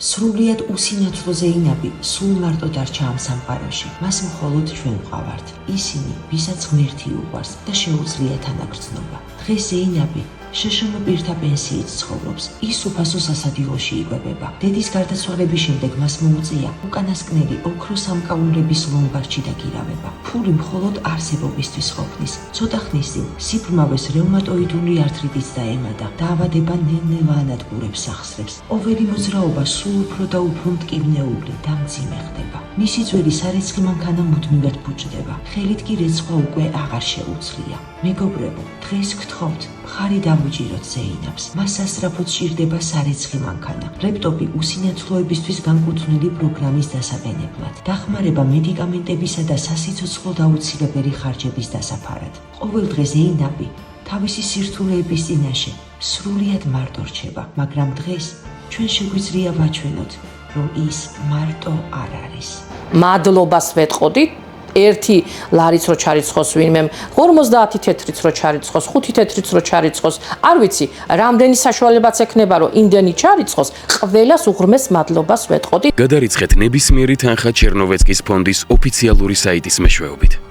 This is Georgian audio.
სრულიად უსინათლო ზეინაბი სულ მარტო დარჩა ამ სამყაროში. მას მხოლოდ ჩვენ ვყავართ. ისინი, ვისაც ღმერთი უყვარს და შეუძლია თანაგრძნობა. დღეს ზეინაბი შშმ პირთა პენსიით ცხოვრობს. ის უფასო სასადილოში იკვებება. დედის გარდაცვალების შემდეგ მას მოუწია უკანასკნელი ოქროს სამკაულების ლომბარდში დაგირავება. ფული მხოლოდ არსებობისთვის ყოფნის. ცოტა ხნის წინ სიბრმავეს რეუმატოიდული ართრიტიც დაემატა. დაავადება ნელ-ნელა ანადგურებს სახსრებს. ყოველი მოძრაობა სულ უფრო და უფრო მტკივნეული და მძიმე ხდება. მისი ძველი სარეცხი მანქანა მუდმივად ბუჭდება. ხელით კი რეცხვა უკვე აღარ შეუძლია. მეგობრებო, დღეს გთხოვთ, მხარი დავუჭიროთ ზეინაბს. მას სასწრაფოდ სჭირდება სარეცხი მანქანა. ლეპტოპი უსინათლოებისთვის განკუთვნილი პროგრამის დასაყენებლად. დახმარება მედიკამენტებისა და სასიცოცხლო დაუცილებელი ხარჯების დასაფარად. ყოველ დღე ზეინაბი თავისი სირთულეების წინაშე სრულიად მარტო რჩება, მაგრამ დღეს ჩვენ შეგვიძლია ვაჩვენოთ, რომ ის მარტო არ არის. მადლობას ვეტყოდით. 1 ლარიც რო ჩარიცხოს ვინმემ, 50 თეთრიც რო ჩარიცხოს, 5 თეთრიც რო ჩარიცხოს, არ ვიცი, რამდენი საშუალებაც ექნება, რომ იმდენი ჩარიცხოს, ყველას უღრმეს მადლობას ვეტყოდით. გადარიცხეთ ნებისმიერი თანხა ჩერნოვეცკის ფონდის ოფიციალური საიტის მეშვეობით.